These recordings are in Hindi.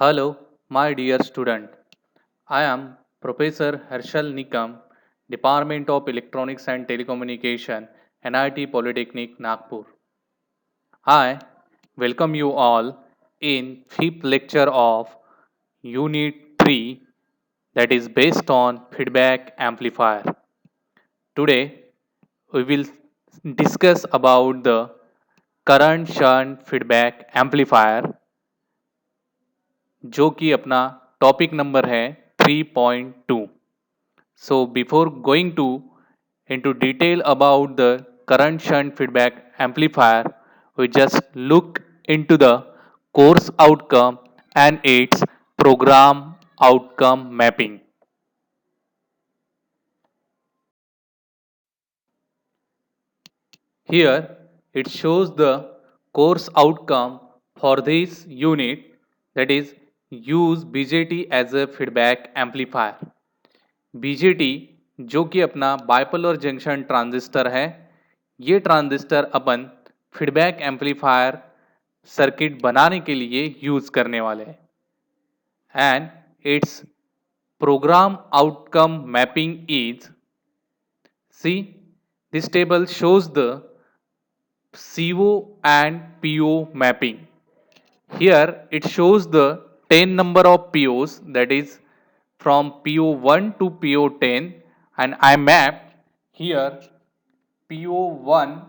Hello, my dear student. I am Professor Harshal Nikam, Department of Electronics and Telecommunication, NIT Polytechnic, Nagpur. I welcome you all in fifth lecture of Unit 3 that is based on feedback amplifier. Today we will discuss about the current shunt feedback amplifier जो कि अपना टॉपिक नंबर है 3.2. So before going to into detail about the current shunt feedback amplifier, we just look into the course outcome and its program outcome mapping. Here it shows the course outcome for this unit, that is use BJT as a feedback amplifier. BJT जो कि अपना बाइपोलर जंक्शन ट्रांजिस्टर है, ये ट्रांजिस्टर अपन फीडबैक एम्पलीफायर सर्किट बनाने के लिए यूज करने वाले हैं. And it's program outcome mapping is, see this table shows the CO and PO mapping. Here it shows the 10 number of POs, that is from PO1 to PO10, and I map here PO1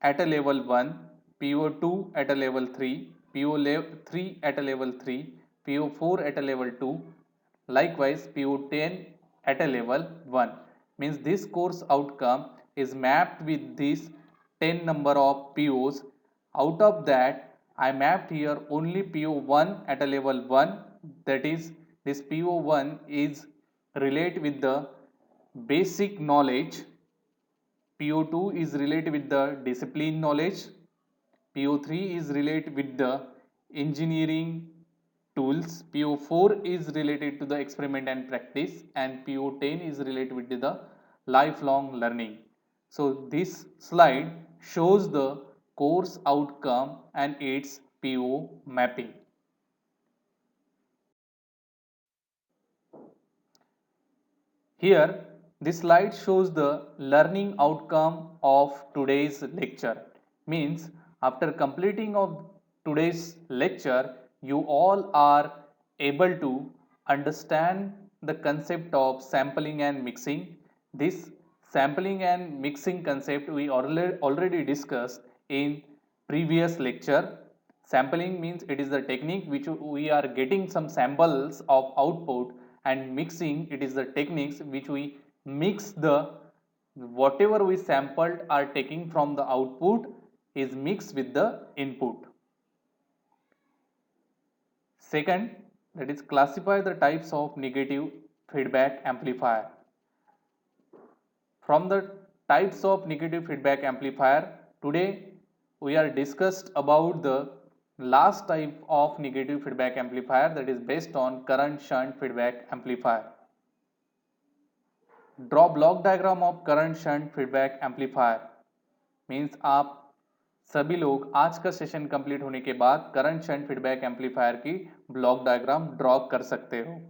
at a level 1, PO2 at a level 3, PO3 at a level 3, PO4 at a level 2, likewise PO10 at a level 1. Means this course outcome is mapped with this 10 number of POs. Out of that I mapped here only PO1 at a level 1, that is this PO1 is relate with the basic knowledge, PO2 is related with the discipline knowledge, PO3 is related with the engineering tools, PO4 is related to the experiment and practice, and PO10 is related with the lifelong learning. So this slide shows the course outcome and its PO mapping. Here this slide shows the learning outcome of today's lecture. Means after completing of today's lecture, you all are able to understand the concept of sampling and mixing. This sampling and mixing concept we already discussed in previous lecture. Sampling means it is the technique which we are getting some samples of output, and mixing it is the techniques which we mix the whatever we sampled are taking from the output is mixed with the input. Second, that is classify the types of negative feedback amplifier. From the types of negative feedback amplifier, today we are discussed about the last type of negative feedback amplifier, that is based on current shunt feedback amplifier. Draw block diagram of current shunt feedback amplifier. Means आप सभी लोग आज का सेशन कंप्लीट होने के बाद करंट शंट फीडबैक एम्पलीफायर की ब्लॉक डायग्राम ड्रॉ कर सकते हो.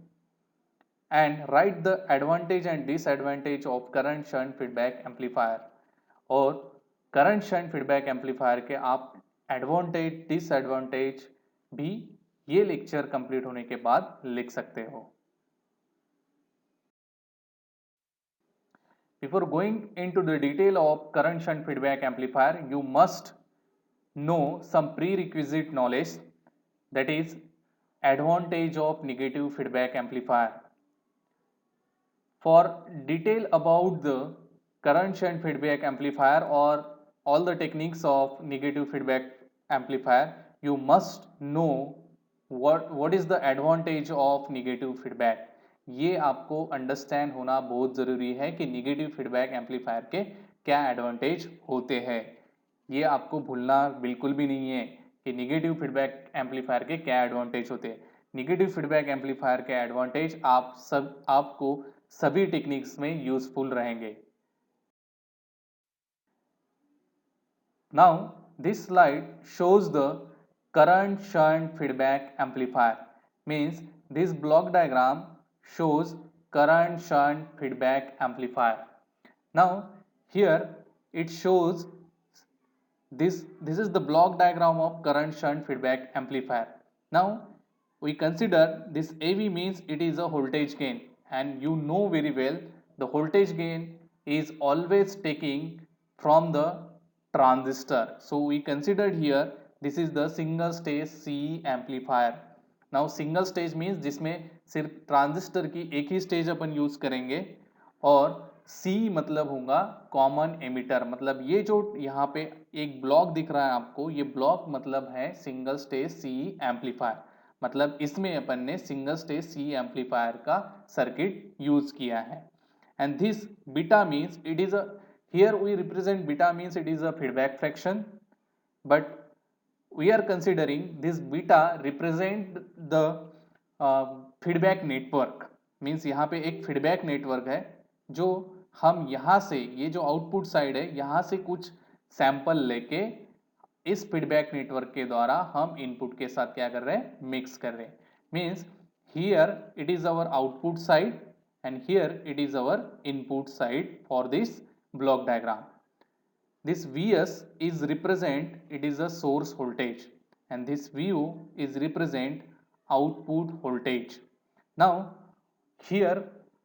And right the advantage and disadvantage of current shunt feedback amplifier. और करंट शंट फीडबैक एम्पलीफायर के आप एडवांटेज डिसएडवांटेज भी ये लेक्चर कंप्लीट होने के बाद लिख सकते हो. Before going into the detail of current shunt feedback amplifier, you must know some prerequisite knowledge, that is advantage of negative feedback amplifier. For detail about the current shunt feedback amplifier or all the techniques of negative feedback amplifier, you must know what is the advantage of negative feedback. ये आपको अंडरस्टैंड होना बहुत ज़रूरी है कि निगेटिव फीडबैक एम्पलीफायर के क्या एडवांटेज होते हैं. ये आपको भूलना बिल्कुल भी नहीं है कि निगेटिव फीडबैक एम्पलीफायर के क्या एडवांटेज होते हैं. निगेटिव फीडबैक एम्पलीफायर के एडवांटेज आपको सभी टेक्निक्स में यूजफुल रहेंगे. Now this slide shows the current shunt feedback amplifier. Means this block diagram shows current shunt feedback amplifier. Now here it shows this is the block diagram of current shunt feedback amplifier. Now we consider this AV means it is a voltage gain, and you know very well the voltage gain is always taking from the transistor. So we considered here this is the single stage CE amplifier. Now single stage means जिसमें सिर्फ ट्रांजिस्टर की एक ही स्टेज अपन यूज करेंगे, और सी मतलब होगा कॉमन एमिटर। मतलब ये जो यहाँ पे एक ब्लॉक दिख रहा है आपको, ये ब्लॉक मतलब है सिंगल स्टेज सी एम्पलीफायर। मतलब इसमें अपन ने सिंगल स्टेज सी एम्पलीफायर का सर्किट यूज किया है। And this beta means it is a, here we represent beta means it is a feedback fraction, but we are considering this beta represent the feedback network। means यहाँ पे एक feedback network है जो हम यहाँ से, ये जो आउटपुट साइड है यहाँ से कुछ सैंपल लेके इस फीडबैक नेटवर्क के द्वारा हम इनपुट के साथ क्या कर रहे हैं, मिक्स कर रहे हैं। Means here it is our output side and here it is our input side for this block diagram. This Vs is represent, it is a source voltage, and this Vu is represent output voltage. Now here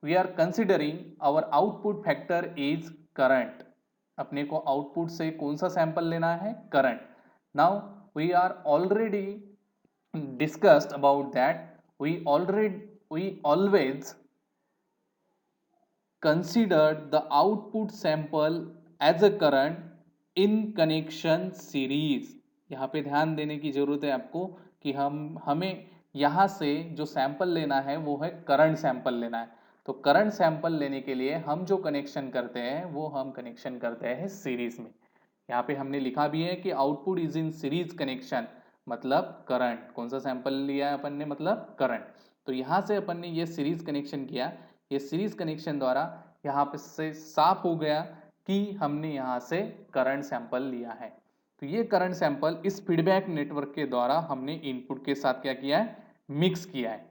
we are considering our output factor is current। अपने को आउटपुट से कौन सा सैंपल लेना है, current. Now we are already discussed about that, we always considered the output sample as a current in connection series। यहाँ पे ध्यान देने की जरूरत है आपको कि हमें यहाँ से जो सैंपल लेना है वो है करंट सैंपल लेना है। तो करंट सैंपल लेने के लिए हम जो कनेक्शन करते हैं वो हम कनेक्शन करते हैं सीरीज में। यहाँ पे हमने लिखा भी है कि output is in series connection, मतलब करंट। कौन सा सैंपल लिया है अपन ने, मतलब करंट। तो यहाँ से अपन ने ये सीरीज कनेक्शन किया, ये सीरीज कनेक्शन द्वारा यहाँ पे से साफ हो गया कि हमने यहाँ से करंट सैंपल लिया है। तो ये करंट सैंपल इस फीडबैक नेटवर्क के द्वारा हमने इनपुट के साथ क्या किया है, मिक्स किया है।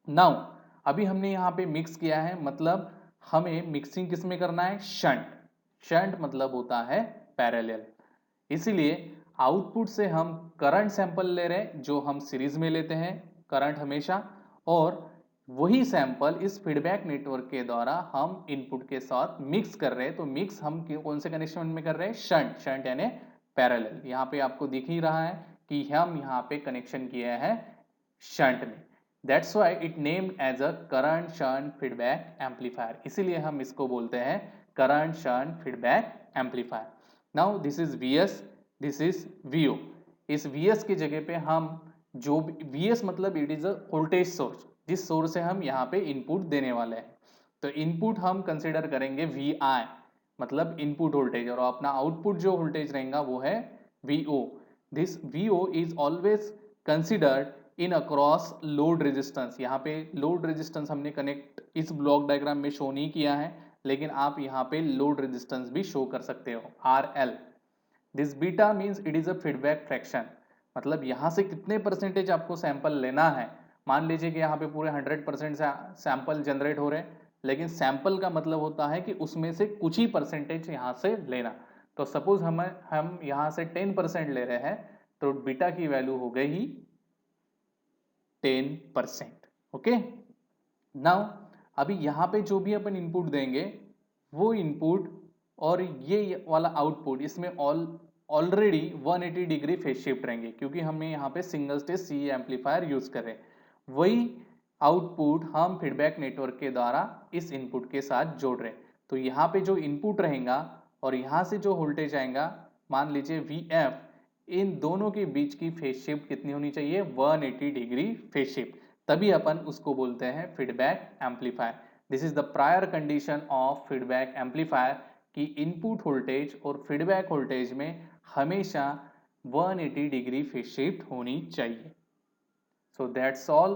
नाउ अभी हमने यहाँ पे मिक्स किया है, मतलब हमें मिक्सिंग किस में करना है, शंट। शंट मतलब होता है पैरेलल। इसीलिए आउटपुट से हम करंट सैंपल ले रहे हैं जो हम सीरीज में लेते हैं करंट हमेशा, और वही सैंपल इस फीडबैक नेटवर्क के द्वारा हम इनपुट के साथ मिक्स कर रहे हैं। तो मिक्स हम कौन से कनेक्शन में कर रहे हैं, शंट। शंट यानी पैरेलल। यहाँ पे आपको दिख ही रहा है कि हम यहाँ पे कनेक्शन किए हैं शंट में। That's why it named as a current shunt feedback amplifier. इसीलिए हम इसको बोलते हैं current shunt feedback amplifier. Now this is Vs, this is Vo। इस Vs की जगह पे हम जो Vs मतलब it is a voltage source, जिस सोर्स से हम यहाँ पे इनपुट देने वाले हैं। तो इनपुट हम कंसिडर करेंगे Vi, मतलब इनपुट वोल्टेज, और अपना आउटपुट जो वोल्टेज रहेगा वो है Vo। This Vo is always considered in across load resistance. यहाँ पे लोड रेजिस्टेंस हमने कनेक्ट इस ब्लॉक डायग्राम में शो नहीं किया है, लेकिन आप यहाँ पे लोड रेजिस्टेंस भी शो कर सकते हो, RL। This beta means it is a feedback fraction. मतलब यहाँ से कितने परसेंटेज आपको सैंपल लेना है। मान लीजिए कि यहाँ पे पूरे 100% सैंपल जनरेट हो रहे हैं, लेकिन सैंपल का मतलब होता है कि उसमें से कुछ ही परसेंटेज यहाँ से लेना। तो सपोज हम यहाँ से 10% ले रहे हैं, तो बीटा की वैल्यू हो गई 10%। ओके। नाउ अभी यहाँ पे जो भी अपन इनपुट देंगे वो इनपुट और ये वाला आउटपुट, इसमें ऑलरेडी 180 डिग्री फेज शिफ्ट रहेंगे, क्योंकि हमें यहाँ पे सिंगल स्टेज सी एम्पलीफायर यूज कर रहे हैं। वही आउटपुट हम फीडबैक नेटवर्क के द्वारा इस इनपुट के साथ जोड़ रहे हैं। तो यहाँ पे जो इनपुट रहेगा और यहाँ से जो वोल्टेज आएगा, मान लीजिए Vf, इन दोनों के बीच की फेज शिफ्ट कितनी होनी चाहिए, 180 डिग्री फेज शिफ्ट। तभी अपन उसको बोलते हैं feedback amplifier. This is the prior condition of feedback amplifier कि इनपुट वोल्टेज और फीडबैक वोल्टेज में हमेशा 180 डिग्री फेज शिफ्ट होनी चाहिए। So that's all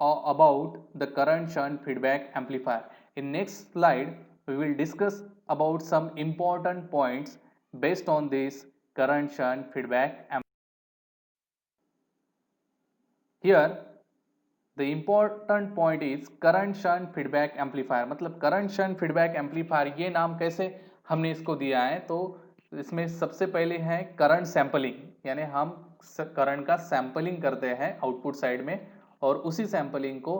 about the current shunt feedback amplifier. In next slide, we will discuss about some important points based on this current shunt feedback amplifier. Here the important point is current shunt feedback amplifier. मतलब करंट शंट फीडबैक एम्पलीफायर, ये नाम कैसे हमने इसको दिया है, तो इसमें सबसे पहले है करंट सैंपलिंग, यानी हम करंट का सैंपलिंग करते हैं आउटपुट साइड में और उसी सैंपलिंग को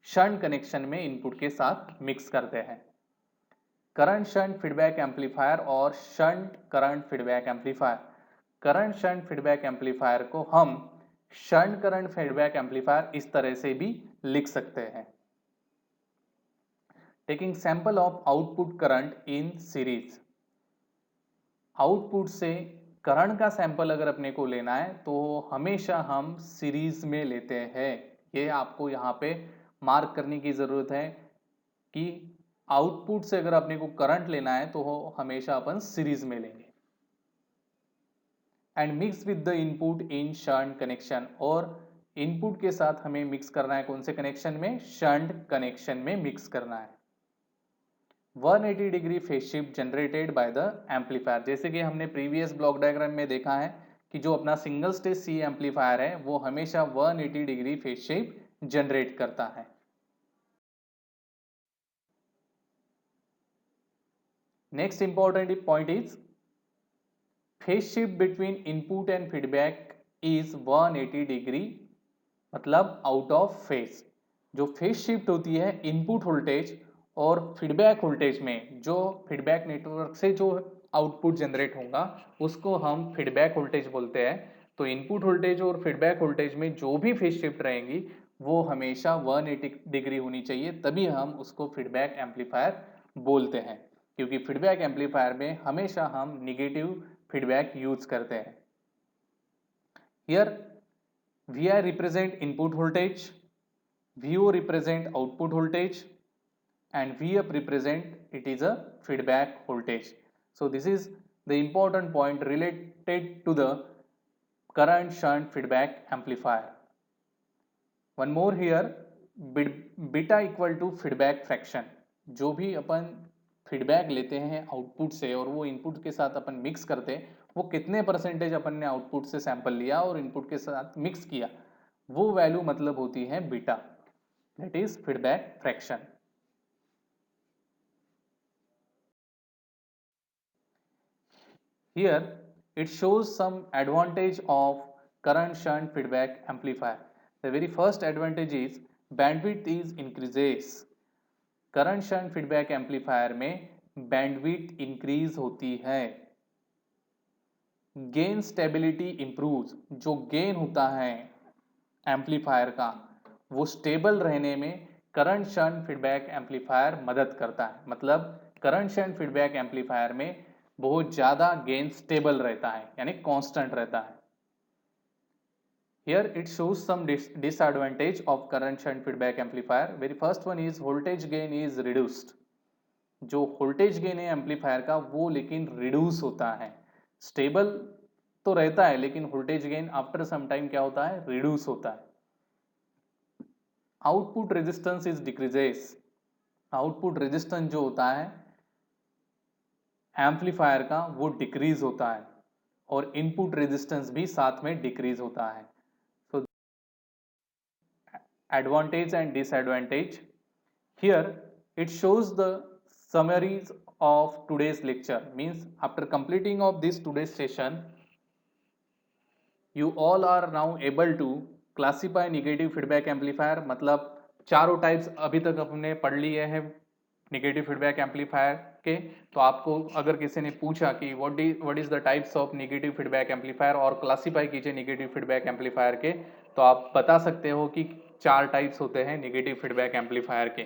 शंट कनेक्शन में इनपुट के साथ मिक्स करते हैं। करंट शंट फीडबैक एम्पलीफायर और shunt current feedback amplifier. Current shunt feedback amplifier को हम शंट करंट फीडबैक एम्पलीफायर इस तरह से भी लिख सकते हैं। Taking sample of output current in series. Output से करंट का सैंपल अगर अपने को लेना है तो हमेशा हम सीरीज में लेते हैं। ये आपको यहाँ पे मार्क करने की जरूरत है कि आउटपुट से अगर अपने को करंट लेना है तो हमेशा अपन सीरीज में लेंगे। And mix with the input in shunt connection, और इनपुट के साथ हमें मिक्स करना है कौन से कनेक्शन में, शंट कनेक्शन में मिक्स करना है। 180 degree phase shift generated by the amplifier. जैसे कि हमने प्रीवियस ब्लॉक डायग्राम में देखा है कि जो अपना सिंगल स्टेज सी एम्पलीफायर है वो हमेशा 180 डिग्री फेज शिफ्ट जनरेट करता है। Next important point is phase shift between input and feedback is 180 degree, मतलब आउट ऑफ फेज। जो फेज शिफ्ट होती है इनपुट वोल्टेज और फीडबैक वोल्टेज में, जो फीडबैक नेटवर्क से जो आउटपुट जनरेट होगा उसको हम फीडबैक वोल्टेज बोलते हैं। तो इनपुट वोल्टेज और फीडबैक वोल्टेज में जो भी फेज शिफ्ट रहेंगी वो हमेशा 180 डिग्री होनी चाहिए, तभी हम उसको फीडबैक एम्पलीफायर बोलते हैं। क्योंकि फीडबैक एम्पलीफायर में हमेशा हम निगेटिव फीडबैक यूज करते हैं। Here Vi represent input voltage, Vo represent output voltage, and Vf represent it is a feedback voltage. So this is the important point related to the current shunt feedback amplifier. One more here, beta equal to feedback fraction। जो भी अपन फीडबैक लेते हैं आउटपुट से और वो इनपुट के साथ अपन मिक्स करते हैं, वो कितने परसेंटेज अपन ने आउटपुट से सैंपल लिया और इनपुट के साथ मिक्स किया, वो वैल्यू मतलब होती है beta, that is feedback fraction. Here it shows some advantage of current shunt feedback amplifier. The very first advantage is bandwidth is increases। Current shunt feedback amplifier में बैंडविड्थ इंक्रीज होती है। गेन स्टेबिलिटी इंप्रूव्स, जो गेन होता है एम्पलीफायर का वो स्टेबल रहने में करंट शंट फीडबैक एम्पलीफायर मदद करता है। मतलब करंट शंट फीडबैक एम्पलीफायर में बहुत ज्यादा गेन स्टेबल रहता है, यानी कांस्टेंट रहता है। Here it shows some disadvantage of current shunt feedback amplifier. Very first one is voltage gain is reduced। जो वोल्टेज गेन है एम्पलीफायर का वो लेकिन रिड्यूस होता है। स्टेबल तो रहता है लेकिन voltage gain after some time क्या होता है, रिड्यूस होता है। Output resistance is decreases. Output resistance जो होता है एम्पलीफायर का वो डिक्रीज होता है और इनपुट रेजिस्टेंस भी साथ में डिक्रीज होता है। So advantage and disadvantage. Here it shows the summaries of today's lecture। Means after completing of this today's session you all are now able to classify negative feedback amplifier। मतलब चारों टाइप्स अभी तक हमने पढ़ लिए हैं नेगेटिव फीडबैक एम्पलीफायर के। तो आपको अगर किसी ने पूछा कि what is the types of negative feedback amplifier और क्लासीफाई कीजिए नेगेटिव फीडबैक एम्पलीफायर के, तो आप बता सकते हो कि चार टाइप्स होते हैं नेगेटिव फीडबैक एम्पलीफायर के।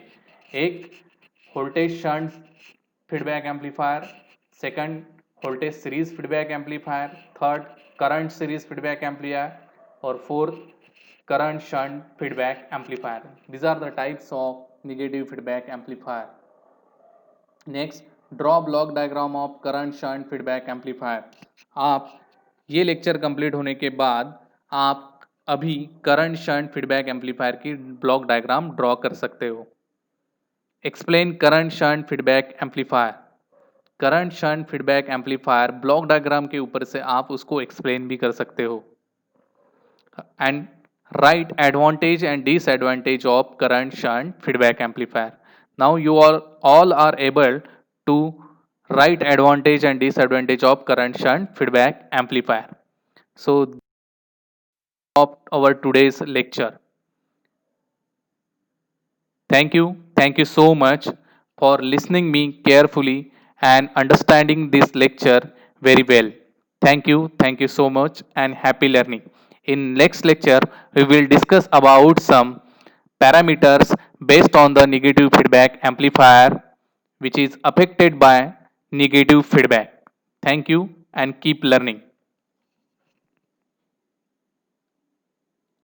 एक voltage shunt feedback amplifier, second voltage series feedback amplifier, third current series feedback amplifier और fourth current shunt feedback amplifier. These are the types of negative feedback amplifier। Next, draw block diagram of current shunt feedback amplifier. आप ये लेक्चर कंप्लीट होने के बाद आप अभी करंट शंट फीडबैक एम्पलीफायर की ब्लॉक डायग्राम ड्रॉ कर सकते हो। Explain current shunt feedback amplifier. Current shunt feedback amplifier block diagram के ऊपर से आप उसको एक्सप्लेन भी कर सकते हो। And Write advantage and disadvantage of current shunt feedback amplifier. Now you all are able to write advantage and disadvantage of current shunt feedback amplifier. So of our today's lecture. Thank you so much for listening me carefully and understanding this lecture very well. Thank you so much and happy learning. In next lecture, we will discuss about some parameters based on the negative feedback amplifier which is affected by negative feedback. Thank you and keep learning.